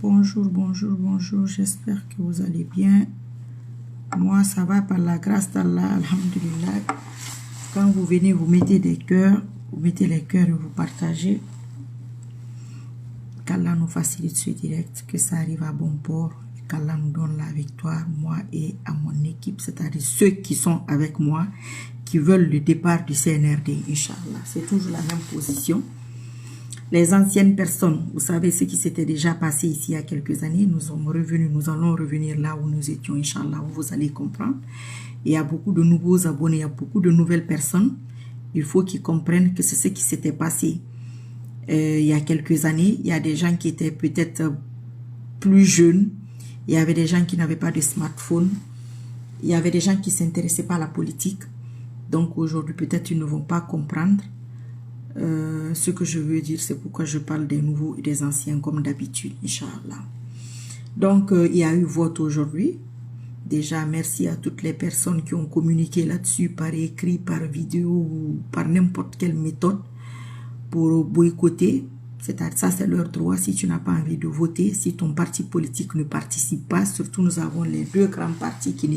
Bonjour, bonjour, bonjour. J'espère que vous allez bien. Moi, ça va par la grâce d'Allah, alhamdulillah. Quand vous venez, vous mettez des cœurs, vous mettez les cœurs et vous partagez. Qu'Allah nous facilite ce direct, que ça arrive à bon port. Qu'Allah nous donne la victoire, moi et à mon équipe, c'est-à-dire ceux qui sont avec moi, qui veulent le départ du CNRD, Inch'Allah. C'est toujours la même position. Les anciennes personnes, vous savez ce qui s'était déjà passé ici il y a quelques années, nous sommes revenus, nous allons revenir là où nous étions, Inch'Allah, vous allez comprendre. Il y a beaucoup de nouveaux abonnés, il y a beaucoup de nouvelles personnes. Il faut qu'ils comprennent que c'est ce qui s'était passé il y a quelques années. Il y a des gens qui étaient peut-être plus jeunes, il y avait des gens qui n'avaient pas de smartphone, il y avait des gens qui ne s'intéressaient pas à la politique. Donc aujourd'hui, peut-être ils ne vont pas comprendre. Ce que je veux dire, c'est pourquoi je parle des nouveaux et des anciens comme d'habitude, Inch'Allah. Donc, il y a eu vote aujourd'hui. Déjà, merci à toutes les personnes qui ont communiqué là-dessus par écrit, par vidéo ou par n'importe quelle méthode pour boycotter. C'est-à-dire, ça, c'est leur droit. Si tu n'as pas envie de voter, si ton parti politique ne participe pas, surtout nous avons les deux grands partis qui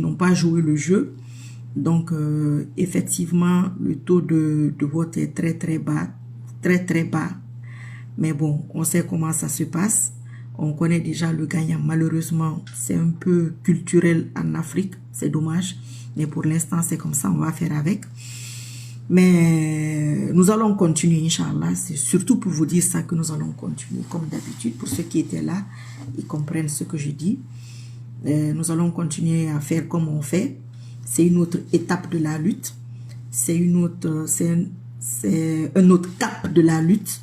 n'ont pas joué le jeu. Donc, effectivement, le taux de vote est très, très bas. Très, très bas. Mais bon, on sait comment ça se passe. On connaît déjà le gagnant. Malheureusement, c'est un peu culturel en Afrique. C'est dommage. Mais pour l'instant, c'est comme ça. On va faire avec. Mais nous allons continuer, Inch'Allah. C'est surtout pour vous dire ça que nous allons continuer. Comme d'habitude, pour ceux qui étaient là, ils comprennent ce que je dis. Nous allons continuer à faire comme on fait. C'est une autre étape de la lutte. C'est un autre cap de la lutte.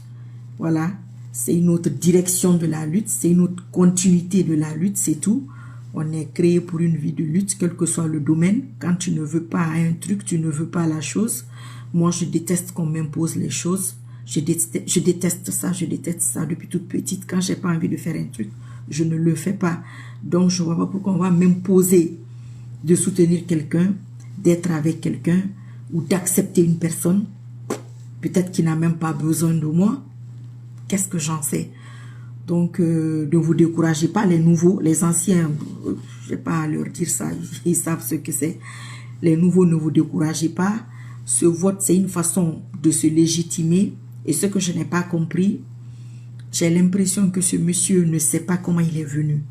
Voilà. C'est une autre direction de la lutte. C'est une autre continuité de la lutte. C'est tout. On est créé pour une vie de lutte, quel que soit le domaine. Quand tu ne veux pas un truc, tu ne veux pas la chose. Moi, je déteste qu'on m'impose les choses. Je déteste ça. Je déteste ça depuis toute petite. Quand j'ai pas envie de faire un truc, je ne le fais pas. Donc, je ne vois pas pourquoi on va m'imposer de soutenir quelqu'un, d'être avec quelqu'un ou d'accepter une personne, peut-être qui n'a même pas besoin de moi. Qu'est-ce que j'en sais? Donc, ne vous découragez pas, les nouveaux, les anciens, je n'ai pas à leur dire ça, ils savent ce que c'est. Les nouveaux, ne vous découragez pas. Ce vote, c'est une façon de se légitimer. Et ce que je n'ai pas compris, j'ai l'impression que ce monsieur ne sait pas comment il est venu.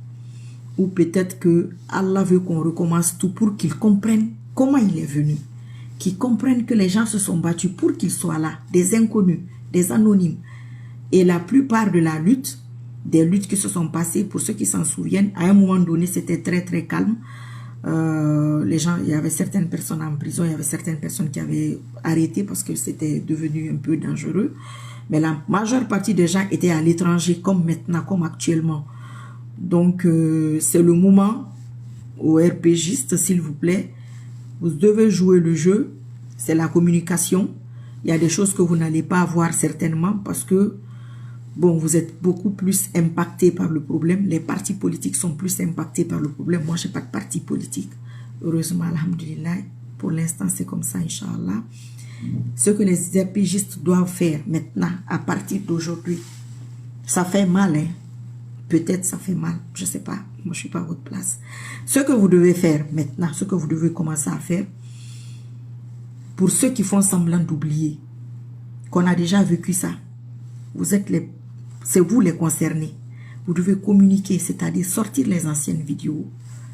Ou peut-être que Allah veut qu'on recommence tout pour qu'il comprenne comment il est venu. Qu'il comprenne que les gens se sont battus pour qu'il soit là. Des inconnus, des anonymes. Et la plupart de la lutte, des luttes qui se sont passées, pour ceux qui s'en souviennent, à un moment donné, c'était très très calme. Les gens, il y avait certaines personnes en prison, il y avait certaines personnes qui avaient arrêté parce que c'était devenu un peu dangereux. Mais la majeure partie des gens étaient à l'étranger, comme maintenant, comme actuellement. Donc, c'est le moment aux RPGistes, s'il vous plaît. Vous devez jouer le jeu. C'est la communication. Il y a des choses que vous n'allez pas voir certainement parce que, bon, vous êtes beaucoup plus impacté par le problème. Les partis politiques sont plus impactés par le problème. Moi, je n'ai pas de parti politique. Heureusement, alhamdulillah. Pour l'instant, c'est comme ça, Inch'Allah. Ce que les RPGistes doivent faire maintenant, à partir d'aujourd'hui, ça fait mal, hein. Peut-être ça fait mal, je ne sais pas. Moi, je ne suis pas à votre place. Ce que vous devez faire maintenant, ce que vous devez commencer à faire, pour ceux qui font semblant d'oublier, qu'on a déjà vécu ça, c'est vous les concernés. Vous devez communiquer, c'est-à-dire sortir les anciennes vidéos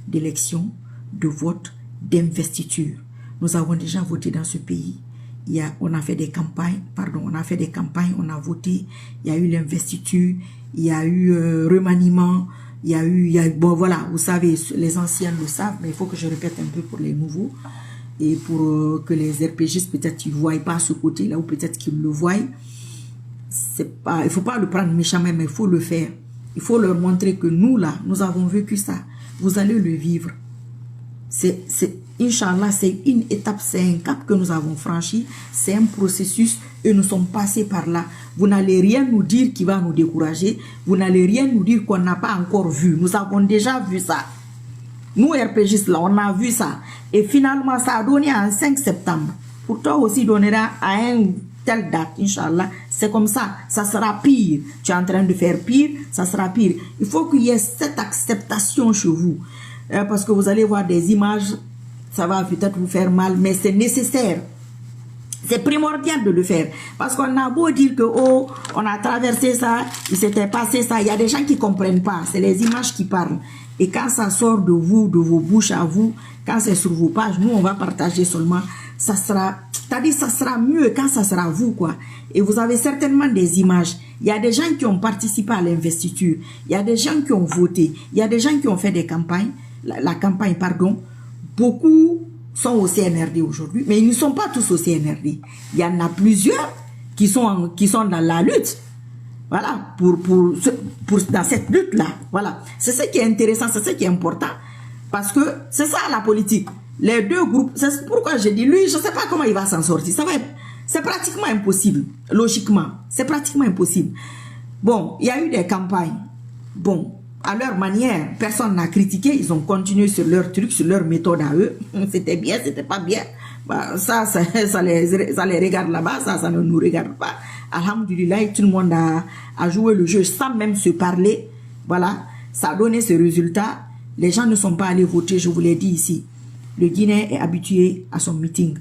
d'élections, de vote, d'investiture. Nous avons déjà voté dans ce pays. On a fait des campagnes, on a voté, il y a eu l'investiture, il y a eu remaniement, bon voilà, vous savez, les anciens le savent, mais il faut que je répète un peu pour les nouveaux, et pour que les RPGistes, peut-être, ils ne voient pas ce côté-là, ou peut-être qu'ils le voient. Il ne faut pas le prendre méchamment, mais il faut le faire. Il faut leur montrer que nous, là, nous avons vécu ça. Vous allez le vivre. Inch'Allah, c'est une étape, c'est un cap que nous avons franchi, c'est un processus et nous sommes passés par là. Vous n'allez rien nous dire qui va nous décourager, vous n'allez rien nous dire qu'on n'a pas encore vu. Nous avons déjà vu ça. Nous, RPGistes, là, on a vu ça. Et finalement, ça a donné en 5 septembre. Pour toi aussi, donnera à une telle date, Inch'Allah, C'est comme ça sera pire. Tu es en train de faire pire, ça sera pire. Il faut qu'il y ait cette acceptation chez vous. Parce que vous allez voir des images, ça va peut-être vous faire mal, mais c'est nécessaire. C'est primordial de le faire. Parce qu'on a beau dire que, oh, on a traversé ça, il s'était passé ça. Il y a des gens qui ne comprennent pas. C'est les images qui parlent. Et quand ça sort de vous, de vos bouches à vous, quand c'est sur vos pages, nous, on va partager seulement. Ça sera, c'est-à-dire, ça sera mieux quand ça sera vous, quoi. Et vous avez certainement des images. Il y a des gens qui ont participé à l'investiture. Il y a des gens qui ont voté. Il y a des gens qui ont fait des campagnes. La campagne, pardon. Beaucoup sont au CNRD aujourd'hui, mais ils ne sont pas tous au CNRD. Il y en a plusieurs qui sont dans la lutte. Voilà, dans cette lutte-là. Voilà. C'est ce qui est intéressant, c'est ce qui est important. Parce que c'est ça la politique. Les deux groupes, c'est pourquoi j'ai dit, lui, je ne sais pas comment il va s'en sortir. C'est pratiquement impossible, logiquement. C'est pratiquement impossible. Bon, il y a eu des campagnes. Bon, à leur manière, personne n'a critiqué. Ils ont continué sur leur truc, sur leur méthode à eux. C'était bien, c'était pas bien. Bah, ça les regarde là-bas, ça ne nous regarde pas. Alhamdulillah, tout le monde a joué le jeu sans même se parler. Voilà, ça a donné ce résultat. Les gens ne sont pas allés voter, je vous l'ai dit ici. Le Guinéen est habitué à son meeting.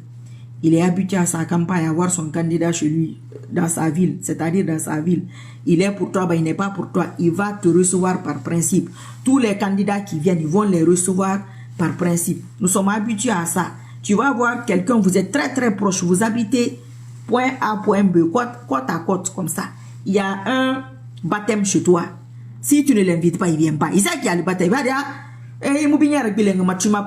Il est habitué à sa campagne, à voir son candidat chez lui, dans sa ville, c'est-à-dire dans sa ville. Il est pour toi, ben il n'est pas pour toi. Il va te recevoir par principe. Tous les candidats qui viennent, ils vont les recevoir par principe. Nous sommes habitués à ça. Tu vas voir quelqu'un, vous êtes très très proche, vous habitez point A, point B, côte à côte, comme ça. Il y a un baptême chez toi. Si tu ne l'invites pas, il ne vient pas. Il sait qu'il y a le baptême. Il va dire, tu m'as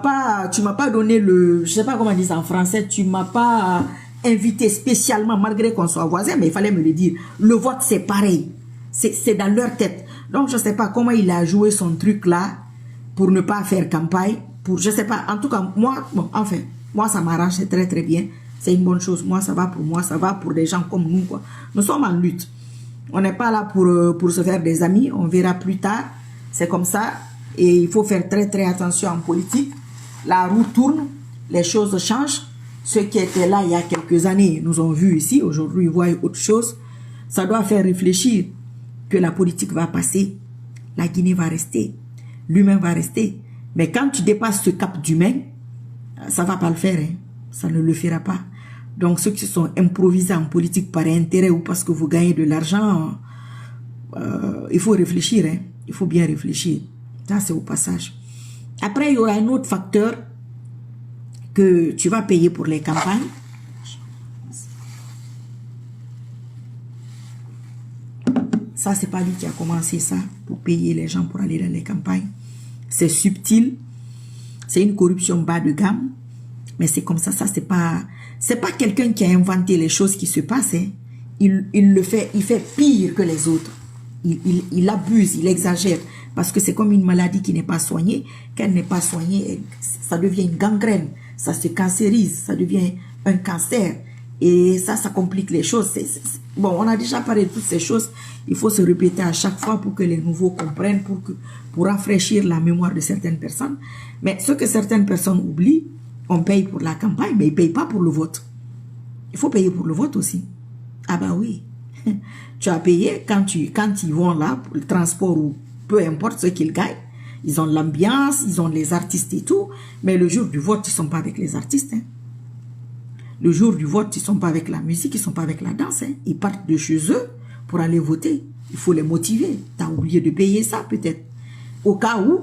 pas donné le, je sais pas comment dire ça en français, tu m'as pas invité spécialement, malgré qu'on soit voisins, mais il fallait me le dire. Le vote, c'est pareil. C'est dans leur tête. Donc, je sais pas comment il a joué son truc là pour ne pas faire campagne. Je sais pas. En tout cas, moi, bon, enfin, moi, ça m'arrange, c'est très, très bien. C'est une bonne chose. Moi, ça va pour moi, ça va pour des gens comme nous, quoi. Nous sommes en lutte. On n'est pas là pour se faire des amis. On verra plus tard. C'est comme ça. Et il faut faire très, très attention en politique. La roue tourne. Les choses changent. Ceux qui étaient là il y a quelques années nous ont vu ici. Aujourd'hui, ils voient autre chose. Ça doit faire réfléchir que la politique va passer. La Guinée va rester. L'humain va rester. Mais quand tu dépasses ce cap d'humain, ça ne va pas le faire. Hein. Ça ne le fera pas. Donc, ceux qui sont improvisés en politique par intérêt ou parce que vous gagnez de l'argent, il faut réfléchir. Hein. Il faut bien réfléchir. Ça, c'est au passage. Après, il y aura un autre facteur que tu vas payer pour les campagnes. Ça, c'est pas lui qui a commencé ça, pour payer les gens pour aller dans les campagnes. C'est subtil. C'est une corruption bas de gamme. Mais c'est comme ça, c'est pas quelqu'un qui a inventé les choses qui se passent. Hein. Il fait pire que les autres. Il abuse, il exagère. Parce que c'est comme une maladie qui n'est pas soignée. Quand elle n'est pas soignée, ça devient une gangrène. Ça se cancérise, ça devient un cancer. Et ça complique les choses. Bon, on a déjà parlé de toutes ces choses. Il faut se répéter à chaque fois pour que les nouveaux comprennent, pour rafraîchir la mémoire de certaines personnes. Mais ce que certaines personnes oublient, on paye pour la campagne, mais ils ne payent pas pour le vote. Il faut payer pour le vote aussi. Ah bah oui. Tu as payé quand ils vont là, pour le transport ou peu importe ce qu'ils gagnent. Ils ont l'ambiance, ils ont les artistes et tout. Mais le jour du vote, ils ne sont pas avec les artistes. Hein. Le jour du vote, ils ne sont pas avec la musique, ils ne sont pas avec la danse. Hein. Ils partent de chez eux pour aller voter. Il faut les motiver. Tu as oublié de payer ça peut-être. Au cas où,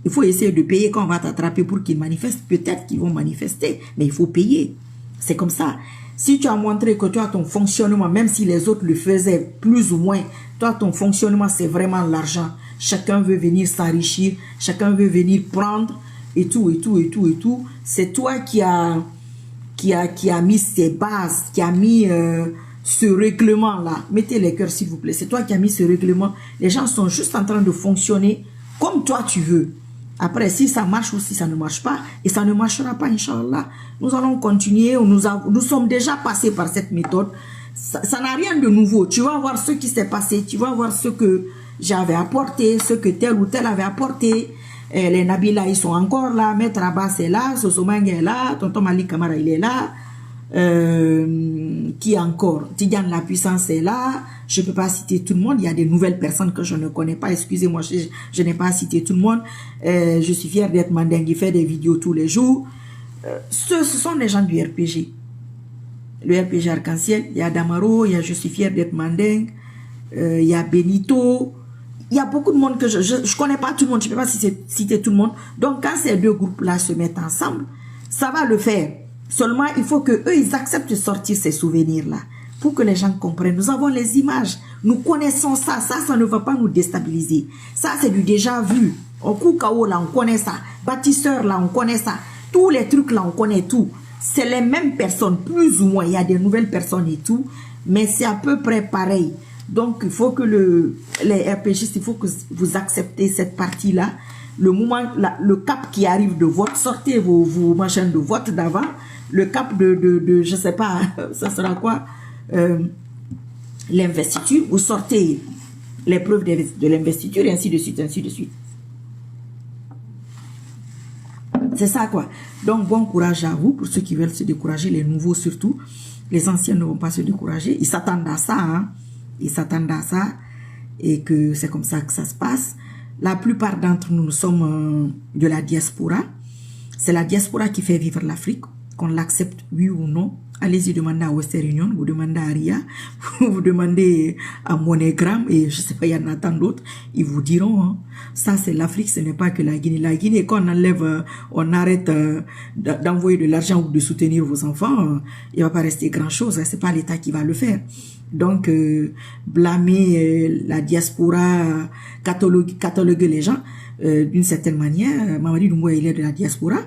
il faut essayer de payer quand on va t'attraper pour qu'ils manifestent. Peut-être qu'ils vont manifester, mais il faut payer. C'est comme ça. Si tu as montré que toi, ton fonctionnement, même si les autres le faisaient plus ou moins, toi, ton fonctionnement, c'est vraiment l'argent. Chacun veut venir s'enrichir, chacun veut venir prendre et tout, et tout, et tout, et tout. C'est toi qui a mis ces bases, qui a mis ce règlement-là. Mettez les cœurs, s'il vous plaît. C'est toi qui a mis ce règlement. Les gens sont juste en train de fonctionner comme toi tu veux. Après, si ça marche ou si ça ne marche pas, et ça ne marchera pas, Inch'Allah, nous allons continuer. Nous sommes déjà passés par cette méthode. Ça n'a rien de nouveau. Tu vas voir ce qui s'est passé. Tu vas voir ce que j'avais apporté, ce que tel ou tel avait apporté. Les Nabila, ils sont encore là. Maître Abbas est là. Sosomang est là. Tonton Malik Kamara, il est là. Qui encore? Tidiane La Puissance est là. Je ne peux pas citer tout le monde. Il y a des nouvelles personnes que je ne connais pas. Excusez-moi, je n'ai pas cité tout le monde. Je suis fière d'être Mandingue. Il fait des vidéos tous les jours. Ce sont les gens du RPG. Le RPG Arc-en-Ciel. Il y a Damaro. Il y a Je suis fière d'être Mandingue. Il y a Benito. Il y a beaucoup de monde que je ne connais pas tout le monde. Je ne peux pas citer tout le monde. Donc, quand ces deux groupes-là se mettent ensemble, ça va le faire. Seulement, il faut que eux ils acceptent de sortir ces souvenirs-là pour que les gens comprennent. Nous avons les images, nous connaissons ça. Ça ne va pas nous déstabiliser. Ça, c'est du déjà vu. Au Koukao, là, on connaît ça. Bâtisseur, là, on connaît ça. Tous les trucs, là, on connaît tout. C'est les mêmes personnes, plus ou moins. Il y a des nouvelles personnes et tout. Mais c'est à peu près pareil. Donc, il faut que les RPGistes, il faut que vous acceptez cette partie-là. Le moment, le cap qui arrive de vote, sortez vos machines de vote d'avant. Le cap de je sais pas, ça sera quoi, l'investiture. Vous sortez les preuves de l'investiture et ainsi de suite, ainsi de suite. C'est ça quoi. Donc, bon courage à vous pour ceux qui veulent se décourager, les nouveaux surtout. Les anciens ne vont pas se décourager. Ils s'attendent à ça, hein. Ils s'attendent à ça et que c'est comme ça que ça se passe. La plupart d'entre nous, nous sommes de la diaspora. C'est la diaspora qui fait vivre l'Afrique, qu'on l'accepte oui ou non. Allez-y demander à Western Union, vous demandez à RIA, vous demandez à MoneyGram et je sais pas, il y en a tant d'autres. Ils vous diront, hein, ça c'est l'Afrique, ce n'est pas que la Guinée. La Guinée, quand on enlève, on arrête d'envoyer de l'argent ou de soutenir vos enfants, il va pas rester grand-chose. Hein, c'est pas l'État qui va le faire. Donc, blâmer la diaspora, cataloguer les gens, d'une certaine manière, Mamadi Doumbouya, il est de la diaspora.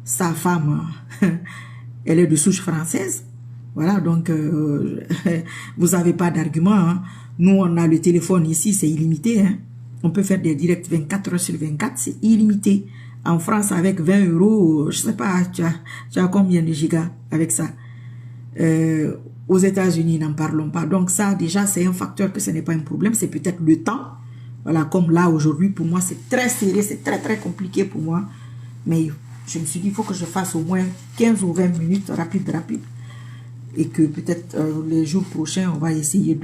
Sa femme, elle est de souche française. Voilà, donc, vous n'avez pas d'argument. Hein. Nous, on a le téléphone ici, c'est illimité. Hein. On peut faire des directs 24 heures sur 24, c'est illimité. En France, avec 20 €, je sais pas, tu as combien de gigas avec ça? Aux États-Unis, n'en parlons pas. Donc ça, déjà, c'est un facteur que ce n'est pas un problème. C'est peut-être le temps. Voilà, comme là, aujourd'hui, pour moi, c'est très serré. C'est très, très compliqué pour moi. Mais je me suis dit, il faut que je fasse au moins 15 ou 20 minutes, rapide. Et que peut-être les jours prochains, on va essayer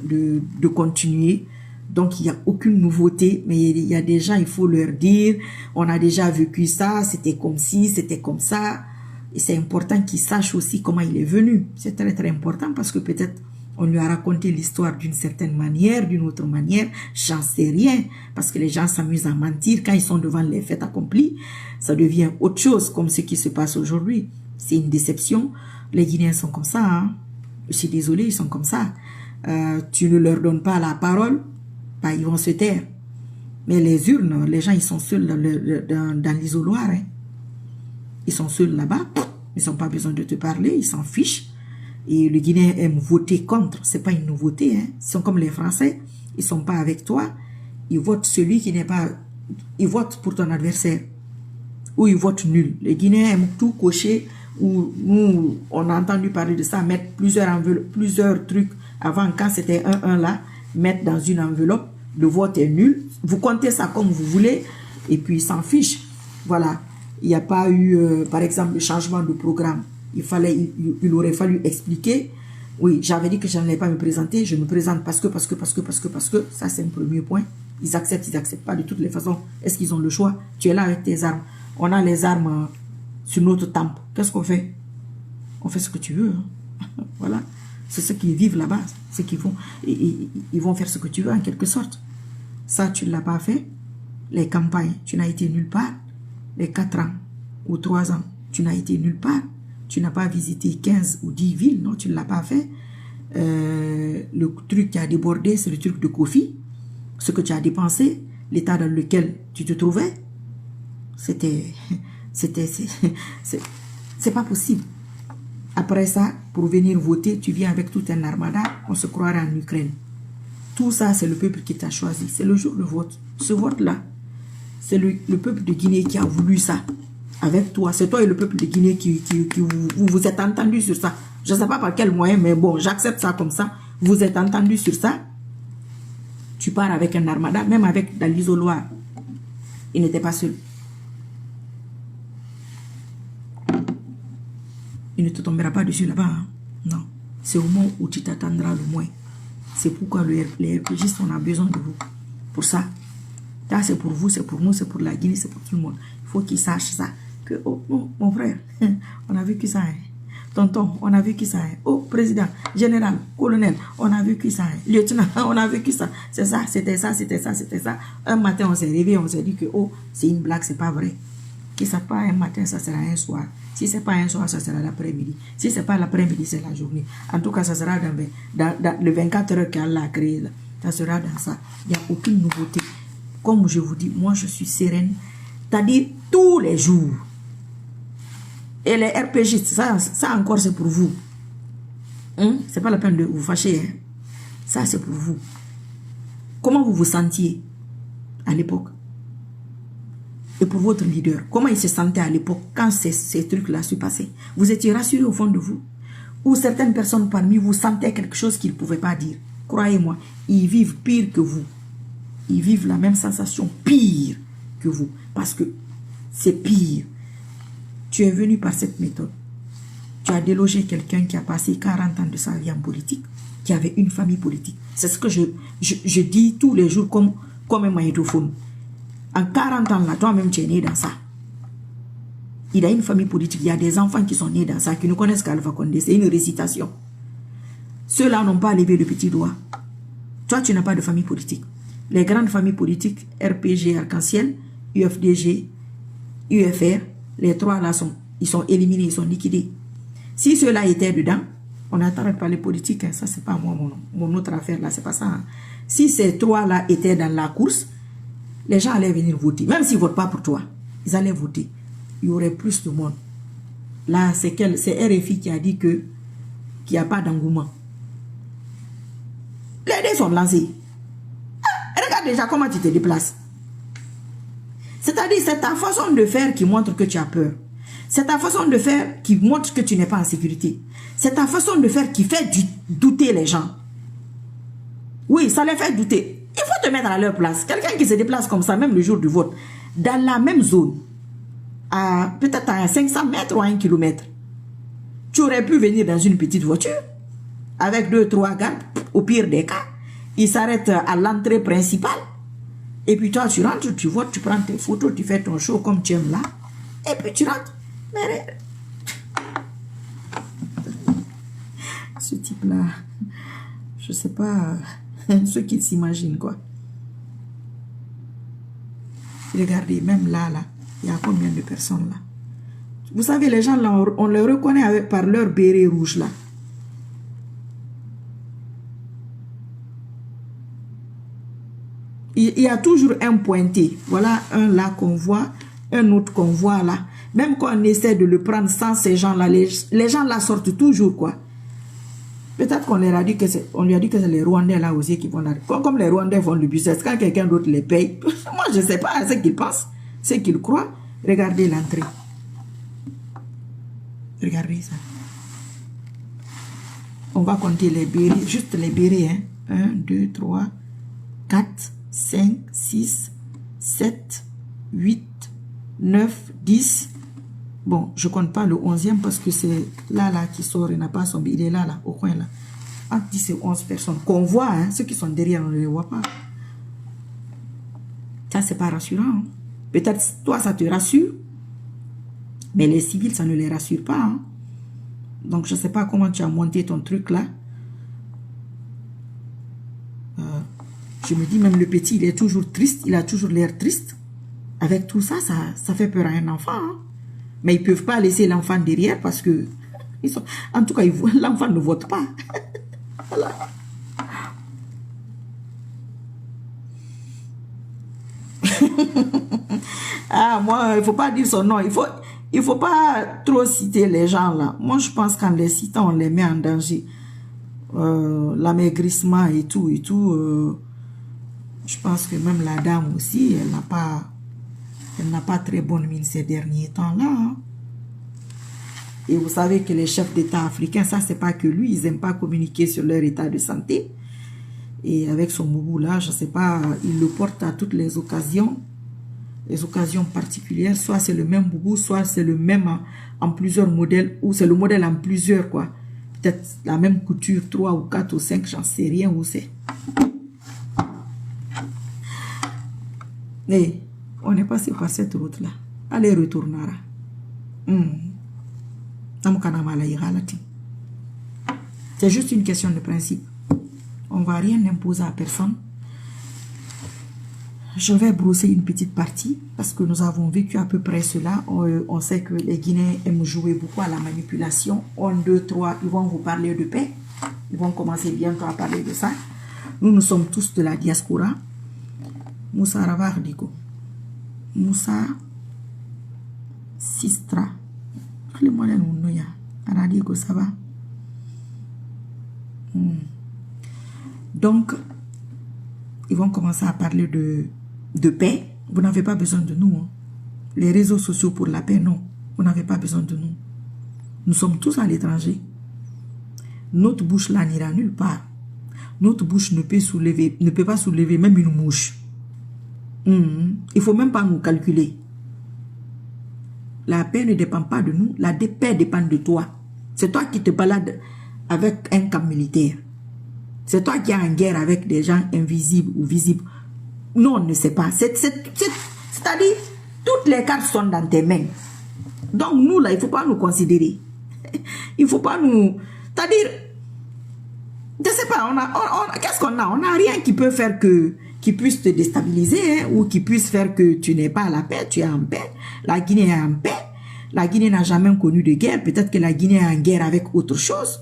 de continuer. Donc, il n'y a aucune nouveauté. Mais il y a des gens, il faut leur dire, on a déjà vécu ça, c'était comme ci, c'était comme ça. Et c'est important qu'il sache aussi comment il est venu. C'est très, très important parce que peut-être on lui a raconté l'histoire d'une certaine manière, d'une autre manière. J'en sais rien. Parce que les gens s'amusent à mentir. Quand ils sont devant les faits accomplis, ça devient autre chose comme ce qui se passe aujourd'hui. C'est une déception. Les Guinéens sont comme ça. Hein. Je suis désolée, ils sont comme ça. Tu ne leur donnes pas la parole, bah, ils vont se taire. Mais les urnes, les gens, ils sont seuls dans l'isoloir. Hein. Ils sont seuls là-bas, ils n'ont pas besoin de te parler, ils s'en fichent. Et le Guinéen aime voter contre, c'est pas une nouveauté. Hein. Ils sont comme les Français, ils sont pas avec toi, ils votent celui qui n'est pas... Ils votent pour ton adversaire, ou ils votent nul. Les Guinéens aiment tout cocher, ou nous, on a entendu parler de ça, mettre plusieurs trucs avant, quand c'était 1-1 là, mettre dans une enveloppe, le vote est nul. Vous comptez ça comme vous voulez, et puis ils s'en fichent. Voilà. Il n'y a pas eu, par exemple, le changement de programme. Il aurait fallu expliquer. Oui, j'avais dit que je n'allais pas me présenter. Je me présente parce que. Ça, c'est un premier point. Ils acceptent pas de toutes les façons. Est-ce qu'ils ont le choix? Tu es là avec tes armes. On a les armes sur notre temple. Qu'est-ce qu'on fait? On fait ce que tu veux. Hein. Voilà. C'est ceux qui vivent là-bas. C'est qu'ils vont, ils vont faire ce que tu veux en quelque sorte. Ça, tu ne l'as pas fait. Les campagnes, tu n'as été nulle part. Les 4 ans ou 3 ans, tu n'as été nulle part. Tu n'as pas visité 15 ou 10 villes, non, tu ne l'as pas fait. Le truc qui a débordé, c'est le truc de Kofi. Ce que tu as dépensé, l'état dans lequel tu te trouvais, c'est pas possible. Après ça, pour venir voter, tu viens avec tout un armada, on se croirait en Ukraine. Tout ça, c'est le peuple qui t'a choisi. C'est le jour de vote. Ce vote-là, c'est le peuple de Guinée qui a voulu ça avec toi. C'est toi et le peuple de Guinée qui vous êtes entendus sur ça. Je ne sais pas par quel moyen, mais bon, j'accepte ça comme ça. Vous êtes entendus sur ça. Tu pars avec un armada, même avec dans l'isoloir. Il n'était pas seul. il ne te tombera pas dessus là-bas. Hein. Non. C'est au moment où tu t'attendras le moins. C'est pourquoi les RPGistes, on a besoin de vous. Pour ça. Ça, c'est pour vous, c'est pour nous, c'est pour la Guinée, c'est pour tout le monde. Il faut qu'ils sachent ça. Que, oh, mon frère, on a vécu ça. Hein. Tonton, on a vécu ça. Hein. Oh, président, général, colonel, on a vécu ça. Hein. Lieutenant, on a vécu ça. C'est ça, c'était ça, c'était ça, c'était ça. Un matin, on s'est réveillé, on s'est dit que, oh, c'est une blague, c'est pas vrai. Si ce n'est pas un matin, ça sera un soir. Si ce n'est pas un soir, ça sera l'après-midi. Si ce n'est pas l'après-midi, c'est la journée. En tout cas, ça sera dans le 24 heures qu'Allah a créé. Là. Ça sera dans ça. Il n'y a aucune nouveauté. Comme je vous dis, moi, je suis sereine. C'est-à-dire, tous les jours. Et les RPGistes, ça encore, c'est pour vous. Hein? Ce n'est pas la peine de vous fâcher. Hein? Ça, c'est pour vous. Comment vous vous sentiez à l'époque? Et pour votre leader, comment il se sentait à l'époque quand ces trucs-là se passaient? Vous étiez rassuré au fond de vous? Ou certaines personnes parmi vous sentaient quelque chose qu'ils ne pouvaient pas dire? Croyez-moi, ils vivent pire que vous. Ils vivent la même sensation pire que vous. Parce que c'est pire. Tu es venu par cette méthode. Tu as délogé quelqu'un qui a passé 40 ans de sa vie en politique, qui avait une famille politique. C'est ce que je dis tous les jours comme un magnétophone. En 40 ans, là, toi-même, tu es né dans ça. Il a une famille politique. Il y a des enfants qui sont nés dans ça, qui ne connaissent qu'Alpha Condé. C'est une récitation. Ceux-là n'ont pas levé le petit doigt. Toi, tu n'as pas de famille politique. Les grandes familles politiques, RPG, Arc-en-Ciel, UFDG, UFR, les trois là, ils sont éliminés, ils sont liquidés. Si ceux-là étaient dedans, on n'attend pas les politiques. Hein, ça, c'est pas moi, mon autre affaire là, c'est pas ça. Hein. Si ces trois-là étaient dans la course, les gens allaient venir voter. Même s'ils ne votent pas pour toi, ils allaient voter. Il y aurait plus de monde. Là, c'est RFI qui a dit qu'il n'y a pas d'engouement. Les dés sont lancés. Ah, regarde déjà comment tu te déplaces. C'est-à-dire, c'est ta façon de faire qui montre que tu as peur. C'est ta façon de faire qui montre que tu n'es pas en sécurité. C'est ta façon de faire qui fait douter les gens. Oui, ça les fait douter. Il faut te mettre à leur place. Quelqu'un qui se déplace comme ça, même le jour du vote, dans la même zone, peut-être à 500 mètres ou à 1 kilomètre, tu aurais pu venir dans une petite voiture, avec 2-3 gardes, au pire des cas. Ils s'arrêtent à l'entrée principale. Et puis toi, tu rentres, tu votes, tu prends tes photos, tu fais ton show comme tu aimes là. Et puis tu rentres. Mais ce type-là, je sais pas ce qu'il s'imagine, quoi. Regardez, même là, il y a combien de personnes là? Vous savez, les gens là, on les reconnaît par leur béret rouge là. Il y a toujours un pointé. Voilà un là qu'on voit, un autre qu'on voit là. Même quand on essaie de le prendre sans ces gens-là, les gens là sortent toujours, quoi. Peut-être qu'on leur a dit que c'est les Rwandais là aussi qui vont là. Comme les Rwandais font le business, quand quelqu'un d'autre les paye, moi je ne sais pas ce qu'ils pensent, ce qu'ils croient. Regardez l'entrée. Regardez ça. On va compter les bérets, juste les bérets. Hein. 1, 2, 3, 4, 5, 6, 7, 8, 9, 10. Bon, je ne compte pas le 11e parce que c'est là qui sort, il n'a pas son il est là, au coin là. Entre 10 et 11 personnes qu'on voit, hein, ceux qui sont derrière, on ne les voit pas. Ça, c'est pas rassurant. Hein. Peut-être toi, ça te rassure, mais les civils, ça ne les rassure pas. Hein. Donc, je ne sais pas comment tu as monté ton truc là. Je me dis, même le petit, il est toujours triste, il a toujours l'air triste. Avec tout ça, ça fait peur à un enfant. Hein. Mais ils ne peuvent pas laisser l'enfant derrière parce que, en tout cas, l'enfant ne vote pas. Voilà. Ah, moi, il ne faut pas dire son nom. Il faut pas trop citer les gens là. Moi, je pense qu'en les citant, on les met en danger. L'amaigrissement et tout. Je pense que même la dame aussi, elle n'a pas très bonne mine ces derniers temps-là. Hein. Et vous savez que les chefs d'État africains, ça, c'est pas que lui, ils n'aiment pas communiquer sur leur état de santé. Et avec son boubou là, je sais pas, il le porte à toutes les occasions. les occasions particulières, soit c'est le même boubou, soit c'est le même en plusieurs modèles, ou c'est le modèle en plusieurs, quoi. Peut-être la même couture, 3 ou 4 ou 5, j'en sais rien où c'est. Et on est passé par cette route-là. Allez, retournera. C'est juste une question de principe. On ne va rien imposer à personne. Je vais brosser une petite partie parce que nous avons vécu à peu près cela. On sait que les Guinéens aiment jouer beaucoup à la manipulation. 1, 2, 3, ils vont vous parler de paix. Ils vont commencer bientôt à parler de ça. Nous sommes tous de la diaspora. Moussa Ravardiko. Moussa Sistra. Le modèle Mounoya. Aradiko, ça va. Donc, ils vont commencer à parler de paix. Vous n'avez pas besoin de nous. Hein. Les réseaux sociaux pour la paix, non. Vous n'avez pas besoin de nous. Nous sommes tous à l'étranger. Notre bouche là n'ira nulle part. Notre bouche ne peut pas soulever même une mouche. Il ne faut même pas nous calculer. La paix ne dépend pas de nous. La paix dépend de toi. C'est toi qui te balades avec un camp militaire. C'est toi qui es en guerre avec des gens invisibles ou visibles. Nous, on ne sait pas. C'est-à-dire, toutes les cartes sont dans tes mains. Donc, nous, là, il ne faut pas nous considérer. Il ne faut pas nous... C'est-à-dire, je ne sais pas, qu'est-ce qu'on a? On n'a rien qui peut faire qui puisse te déstabiliser, hein, ou qui puisse faire que tu n'es pas à la paix, tu es en paix. La Guinée est en paix. La Guinée n'a jamais connu de guerre. Peut-être que la Guinée est en guerre avec autre chose.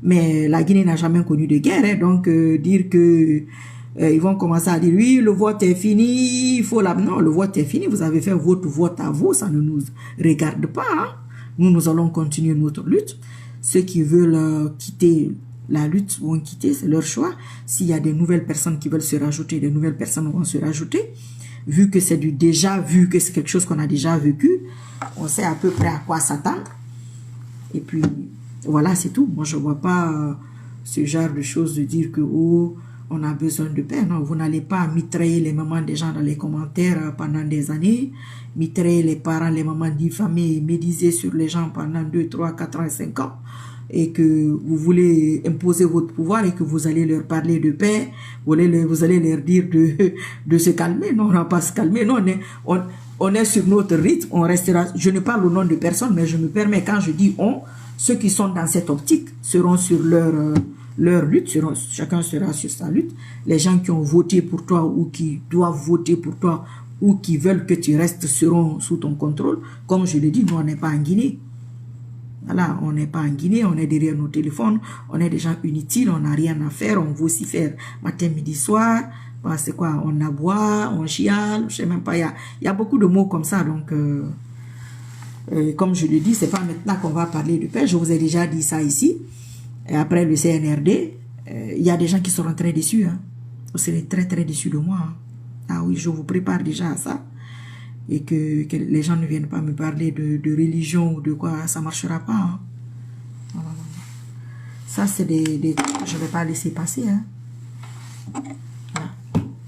Mais la Guinée n'a jamais connu de guerre. Hein, donc, dire que ils vont commencer à dire, oui, le vote est fini, il faut la... Non, le vote est fini. Vous avez fait votre vote à vous, ça ne nous regarde pas. Hein. Nous allons continuer notre lutte. Ceux qui veulent quitter la lutte vont quitter, c'est leur choix. S'il y a des nouvelles personnes qui veulent se rajouter, des nouvelles personnes vont se rajouter. Vu que c'est du déjà vu, que c'est quelque chose qu'on a déjà vécu, on sait à peu près à quoi s'attendre. Et puis, voilà, c'est tout. Moi, je ne vois pas ce genre de choses de dire que, oh, on a besoin de paix. Non, vous n'allez pas mitrailler les mamans des gens dans les commentaires pendant des années, mitrailler les parents, les mamans diffamés, médiser sur les gens pendant 2, 3, 4 ans, 5 ans. Et que vous voulez imposer votre pouvoir et que vous allez leur parler de paix, vous allez leur dire de se calmer. Non, on ne va pas se calmer. Non, on est sur notre rythme, on restera. Je ne parle au nom de personne, mais je me permets, quand je dis on, ceux qui sont dans cette optique seront sur leur lutte, chacun sera sur sa lutte. Les gens qui ont voté pour toi ou qui doivent voter pour toi ou qui veulent que tu restes seront sous ton contrôle. Comme je l'ai dit, nous, on n'est pas en Guinée. Voilà, on n'est pas en Guinée, on est derrière nos téléphones, on est des gens inutiles, on n'a rien à faire, on veut aussi faire matin, midi, soir. C'est quoi? On aboie, on chiale, je sais même pas, il y a beaucoup de mots comme ça. Donc, comme je le dis, c'est pas maintenant qu'on va parler de paix, je vous ai déjà dit ça ici. Et après le CNRD, il y a des gens qui seront très déçus. Hein. Vous serez très très déçus de moi. Hein. Ah oui, je vous prépare déjà à ça. Et que les gens ne viennent pas me parler de religion ou de quoi, ça ne marchera pas. Hein. Non. Ça, c'est des trucs que je ne vais pas laisser passer. Hein. Voilà.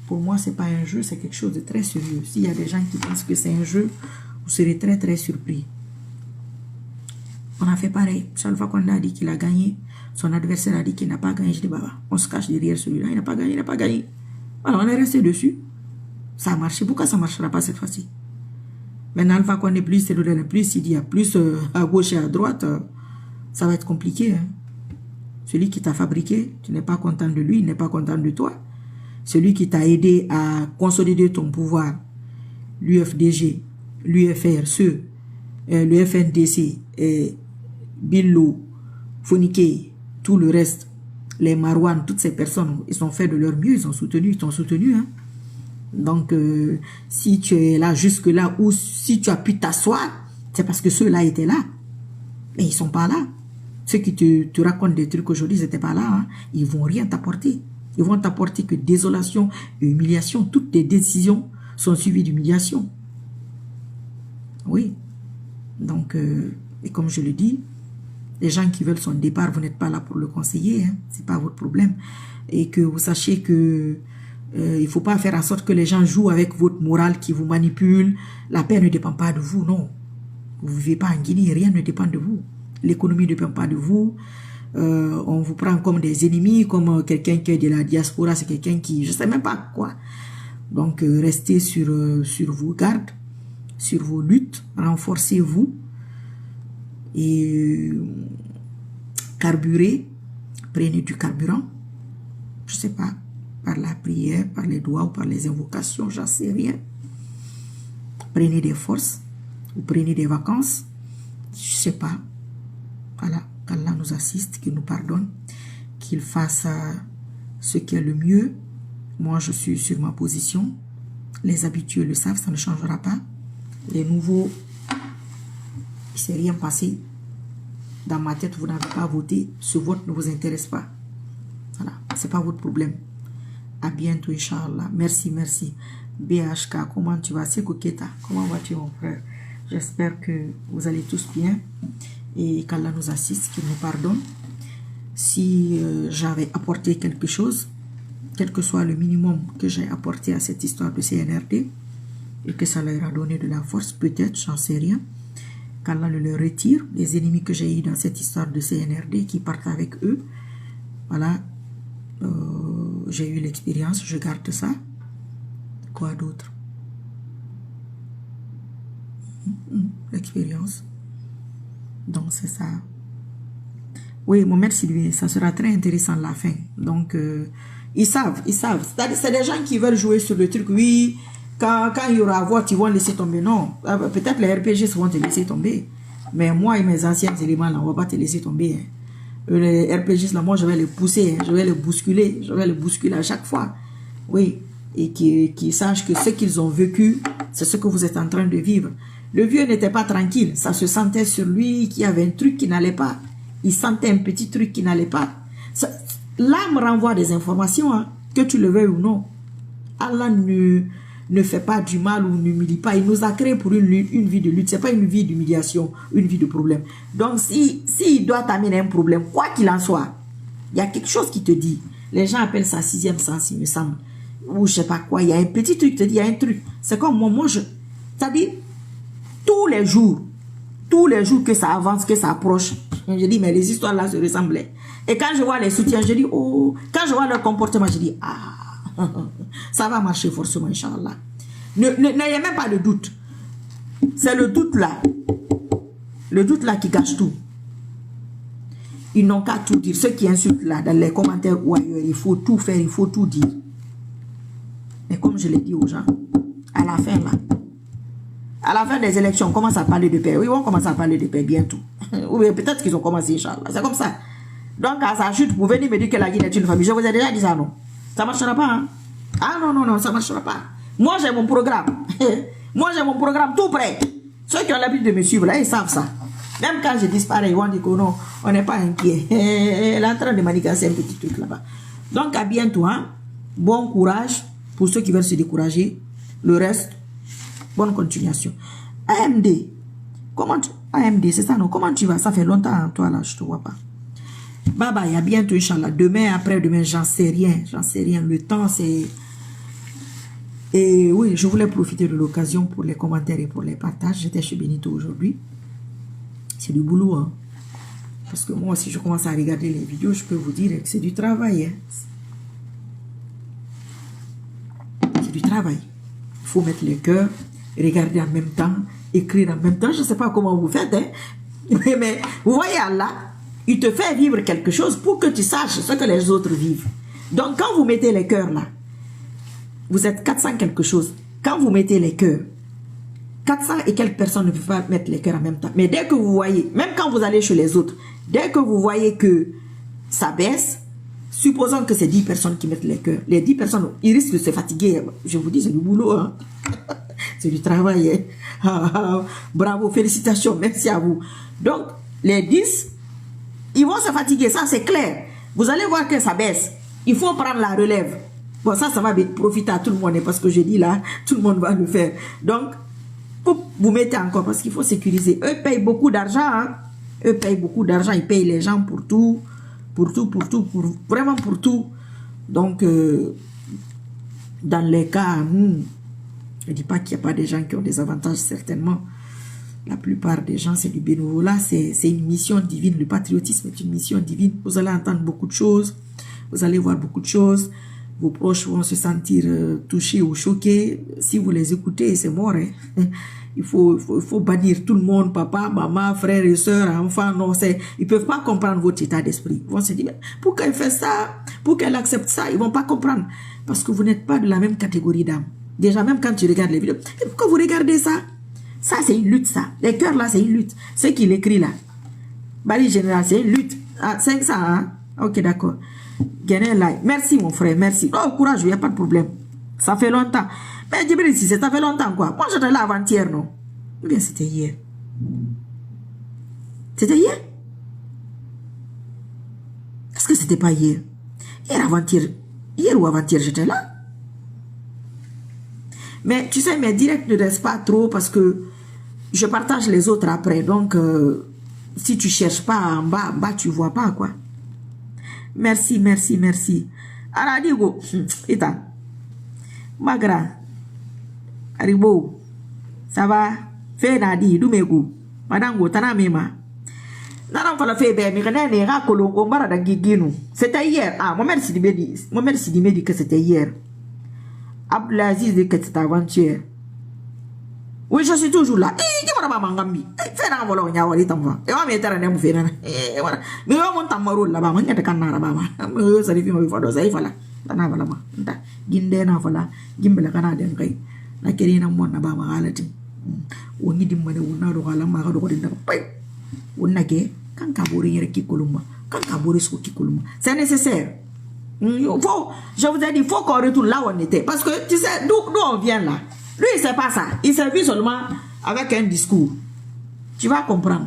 Pour moi, ce n'est pas un jeu, c'est quelque chose de très sérieux. S'il y a des gens qui pensent que c'est un jeu, vous serez très très surpris. On a fait pareil. Chaque fois qu'on a dit qu'il a gagné, son adversaire a dit qu'il n'a pas gagné. Je dis, bah, on se cache derrière celui-là, il n'a pas gagné, il n'a pas gagné. Alors, on est resté dessus. Ça a marché. Pourquoi ça ne marchera pas cette fois-ci? Maintenant, Alpha Condé plus, c'est le plus, il y a plus à gauche et à droite, ça va être compliqué. Hein. Celui qui t'a fabriqué, tu n'es pas content de lui, il n'est pas content de toi. Celui qui t'a aidé à consolider ton pouvoir, l'UFDG, l'UFRCE, le FNDC, Billo, Fonike, tout le reste, les Marouane, toutes ces personnes, ils ont fait de leur mieux, ils ont soutenu, ils t'ont soutenu. Hein. Donc, si tu es là jusque-là, ou si tu as pu t'asseoir, c'est parce que ceux-là étaient là. Mais ils ne sont pas là. Ceux qui te racontent des trucs aujourd'hui, ils n'étaient pas là. Hein. Ils ne vont rien t'apporter. Ils vont t'apporter que désolation et humiliation. Toutes tes décisions sont suivies d'humiliation. Oui. Donc, et comme je le dis, les gens qui veulent son départ, vous n'êtes pas là pour le conseiller. Hein. Ce n'est pas votre problème. Et que vous sachiez que Il ne faut pas faire en sorte que les gens jouent avec votre morale, qui vous manipule. La paix ne dépend pas de vous, non. Vous ne vivez pas en Guinée, rien ne dépend de vous. L'économie ne dépend pas de vous. On vous prend comme des ennemis, comme quelqu'un qui est de la diaspora, c'est quelqu'un qui, je ne sais même pas quoi. Donc, restez sur vos gardes, sur vos luttes, renforcez-vous et carburez, prenez du carburant, je ne sais pas, par la prière, par les doigts ou par les invocations, j'en sais rien. Prenez des forces, ou prenez des vacances, je ne sais pas. Voilà, qu'Allah nous assiste, qu'il nous pardonne, qu'il fasse ce qui est le mieux. Moi, je suis sur ma position. Les habitués le savent, ça ne changera pas. Les nouveaux, il ne s'est rien passé. Dans ma tête, vous n'avez pas voté. Ce vote ne vous intéresse pas. Voilà, ce n'est pas votre problème. À bientôt, Inch'Allah. Merci, merci. BHK, comment tu vas? C'est Koketa. Comment vas-tu, mon frère? J'espère que vous allez tous bien. Et qu'Allah nous assiste, qu'il nous pardonne. Si j'avais apporté quelque chose, quel que soit le minimum que j'ai apporté à cette histoire de CNRD, et que ça leur a donné de la force, peut-être, j'en sais rien, qu'Allah le retire, les ennemis que j'ai eu dans cette histoire de CNRD, qui partent avec eux, voilà, j'ai eu l'expérience, je garde ça. Quoi d'autre? L'expérience. Donc, c'est ça. Oui, Mohamed Sylvie, ça sera très intéressant la fin. Donc, ils savent. C'est des gens qui veulent jouer sur le truc. Oui, quand il y aura vote, ils vont laisser tomber. Non, peut-être les RPGs vont te laisser tomber. Mais moi et mes anciens éléments, là, on ne va pas te laisser tomber. Hein. Les RPGs, là, moi, je vais les pousser. Hein. Je vais les bousculer. Je vais les bousculer à chaque fois. Oui, et qui sachent que ce qu'ils ont vécu, c'est ce que vous êtes en train de vivre. Le vieux n'était pas tranquille. Ça se sentait sur lui qu'il y avait un truc qui n'allait pas. Il sentait un petit truc qui n'allait pas. L'âme renvoie des informations, hein, que tu le veuilles ou non. Allah ne fait pas du mal ou n'humilie pas. Il nous a créé pour une vie de lutte. Ce n'est pas une vie d'humiliation, une vie de problème. Donc, s'il doit t'amener un problème, quoi qu'il en soit, il y a quelque chose qui te dit. Les gens appellent ça sixième sens, il me semble. Ou je ne sais pas quoi. Il y a un petit truc qui te dit, il y a un truc. C'est comme moi, c'est-à-dire, tous les jours que ça avance, que ça approche, je dis, mais les histoires là se ressemblaient. Et quand je vois les soutiens, je dis, oh, quand je vois leur comportement, je dis, ah, ça va marcher forcément, Inch'Allah. N'ayez même pas de doute. C'est le doute là qui gâche tout. Ils n'ont qu'à tout dire. Ceux qui insultent là, dans les commentaires ou ailleurs, il faut tout faire, il faut tout dire. Mais comme je l'ai dit aux gens, à la fin là, à la fin des élections, on commence à parler de paix. Oui, on commence à parler de paix bientôt. Ou peut-être qu'ils ont commencé, Inch'Allah. C'est comme ça. Donc, à sa chute, vous venez me dire que la Guinée est une famille. Je vous ai déjà dit ça, non? Ça ne marchera pas, hein? Ah non, ça ne marchera pas. Moi, j'ai mon programme. Moi, j'ai mon programme tout prêt. Ceux qui ont l'habitude de me suivre, là, ils savent ça. Même quand je disparais, ils vont dire que non, on n'est pas inquiet. Elle est en train de manigancer un petit truc là-bas. Donc, à bientôt, hein? Bon courage pour ceux qui veulent se décourager. Le reste, bonne continuation. AMD, AMD, c'est ça, non? Comment tu vas? Ça fait longtemps, hein, toi, là, je te vois pas. Bye bye, à bientôt, Inch'Allah. Demain, après-demain, j'en sais rien. J'en sais rien. Le temps, c'est... Et oui, je voulais profiter de l'occasion pour les commentaires et pour les partages. J'étais chez Benito aujourd'hui. C'est du boulot, hein. Parce que moi, si je commence à regarder les vidéos, je peux vous dire que c'est du travail, hein. C'est du travail. Il faut mettre les cœurs, regarder en même temps, écrire en même temps. Je ne sais pas comment vous faites, hein. Mais vous voyez Allah, il te fait vivre quelque chose pour que tu saches ce que les autres vivent. Donc, quand vous mettez les cœurs là, vous êtes 400 quelque chose. Quand vous mettez les cœurs, 400 et quelques personnes ne peuvent pas mettre les cœurs en même temps. Mais dès que vous voyez, même quand vous allez chez les autres, dès que vous voyez que ça baisse, supposons que c'est 10 personnes qui mettent les cœurs. Les 10 personnes, ils risquent de se fatiguer. Je vous dis, c'est du boulot, hein. C'est du travail, hein. Bravo, félicitations, merci à vous. Donc, les 10, ils vont se fatiguer, ça c'est clair. Vous allez voir que ça baisse. Il faut prendre la relève. Bon, ça va profiter à tout le monde, parce que je dis là, tout le monde va le faire. Donc, vous mettez encore, parce qu'il faut sécuriser. Eux payent beaucoup d'argent, hein. Eux payent beaucoup d'argent, ils payent les gens pour tout, vraiment pour tout. Donc, Dans les cas, je ne dis pas qu'il n'y a pas des gens qui ont des avantages, certainement. La plupart des gens, c'est du bénévolat, c'est une mission divine. Le patriotisme est une mission divine. Vous allez entendre beaucoup de choses, vous allez voir beaucoup de choses. Vos proches vont se sentir touchés ou choqués. Si vous les écoutez, c'est mort. Hein? Il faut bannir tout le monde, papa, maman, frères et sœurs, enfants. Non, ils ne peuvent pas comprendre votre état d'esprit. Ils vont se dire, mais pourquoi elle fait ça? Pourquoi elle accepte ça? Ils ne vont pas comprendre. Parce que vous n'êtes pas de la même catégorie d'âme. Déjà, même quand tu regardes les vidéos, pourquoi vous regardez ça? Ça, c'est une lutte, ça. Les cœurs, là, c'est une lutte. Ce qu'il écrit, là. Bali général, c'est une lutte. Ah, 500, hein? Ok, d'accord. Merci, mon frère, merci. Oh, courage, il n'y a pas de problème. Ça fait longtemps. Mais Djibril, si ça fait longtemps, quoi. Moi, j'étais là avant-hier, non? Ou bien c'était hier? C'était hier? Est-ce que c'était pas hier? Hier, avant-hier. Hier ou avant-hier, j'étais là. Mais tu sais, mes directs ne restent pas trop parce que je partage les autres après. Donc, si tu cherches pas en bas, tu vois pas, quoi. Merci, merci, merci. Aradigo, ita. Magra. Aribo. Ça va? Fais nadi, dumego. Madango, tanamema. Nanan fala fait ben, mais rien n'est racolongo, marada gigino. C'était hier. Ah, mon mère s'y dit que c'était hier. Abdelaziz dit que c'était avant-hier. Oui, je suis toujours là. Eh, dis-moi ma mangambi. Fais un volant, y'a ouali t'envoie. Et moi, mes terres n'aiment faire. Eh, voilà. Mais on monte en marole là-bas. On y a des canards là-bas. Mais ça arrive, mais il faut doser. Il faut là. T'en as voilà. Ginde na voilà. Gimbe la canard d'un gay. La kérina mon là-bas, ma galati. On y dit, moi, on a le ma gado de paix. On a gay. Quand kabori yere kikoluma. Quand kabori sou kikoluma. C'est nécessaire. Je vous ai dit, il faut qu'on retourne là où on était. Parce que, tu sais, d'où on vient là. Lui, il ne sait pas ça. Il s'est vu seulement avec un discours. Tu vas comprendre.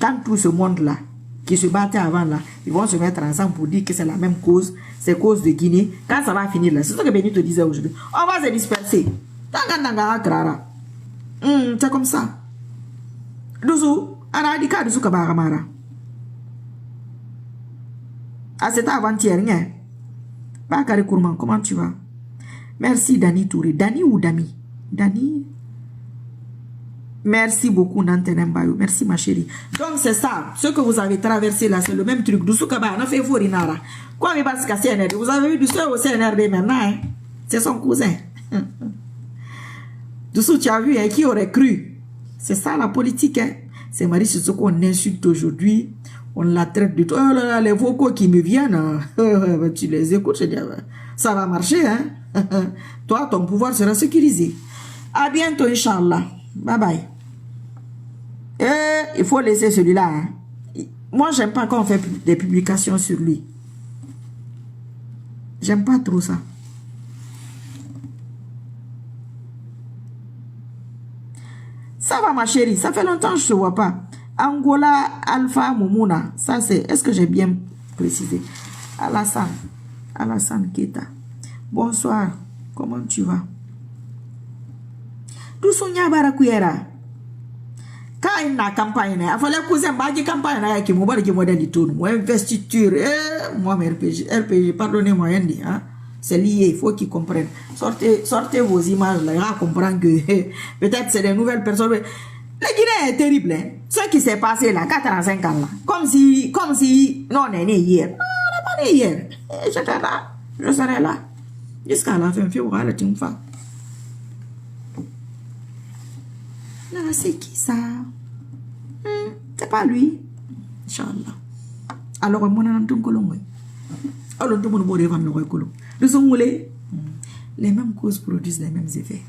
Quand tout ce monde-là, qui se battait avant là, ils vont se mettre ensemble pour dire que c'est la même cause, c'est cause de Guinée. Quand ça va finir là, c'est ce que Béni te disait aujourd'hui. On va se disperser. C'est comme ça. Douzou, Aradika Douzou Kabaramara. Ah, c'était avant-hier, hein? Bakary Kourman, comment tu vas? Merci, Dani Touré. Dani ou Dami? Dani? Merci beaucoup, Nantenem Bayo. Merci, ma chérie. Donc, c'est ça. Ce que vous avez traversé là, c'est le même truc. Dousoukaba, on a fait Forinara. Quoi, mais parce qu'à CNRD, vous avez vu du seul au CNRD maintenant, hein? C'est son cousin. Doussou, tu as vu, hein? Qui aurait cru? C'est ça, la politique, hein? C'est Marie Sissoko qu'on insulte aujourd'hui. On la traite de tout. Oh là là, les vocaux qui me viennent, tu les écoutes, je dis, ça va marcher, hein? Toi, ton pouvoir sera sécurisé. À bientôt, Inch'Allah. Bye bye. Et il faut laisser celui-là. Hein? Moi, j'aime pas quand on fait des publications sur lui. J'aime pas trop ça. Ça va, ma chérie. Ça fait longtemps que je ne te vois pas. Angola Alpha Moumouna. Ça, c'est... Est-ce que j'ai bien précisé? Alassane Keta. Bonsoir. Comment tu vas? Tout son Barakuyera. Quand il a campagne, il fallait que vous ayez campagne avec qui m'a dit modèle tout. Moi, investiture. Moi, RPG, pardonnez-moi, hein. C'est lié, il faut qu'ils comprennent. Sortez vos images là, il va comprendre que peut-être c'est des nouvelles personnes. Le Guinée est terrible, hein. Ce qui s'est passé là, 45 ans là. Comme si, non, on est né hier. Non, on n'est pas né hier. J'étais là, je serai là. Jusqu'à la fin, on va le team faire. Là, c'est qui ça? C'est pas lui. Inch'Allah. Alors, moi, on a un tout colon. Alors, tout le monde va me colon. Les mêmes causes produisent les mêmes effets.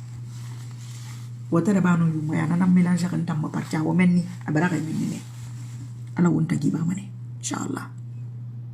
Waterabano yu moya na mélange kan tam partia wo melni abara ga ni ne ala wonta gi ba mané inshallah.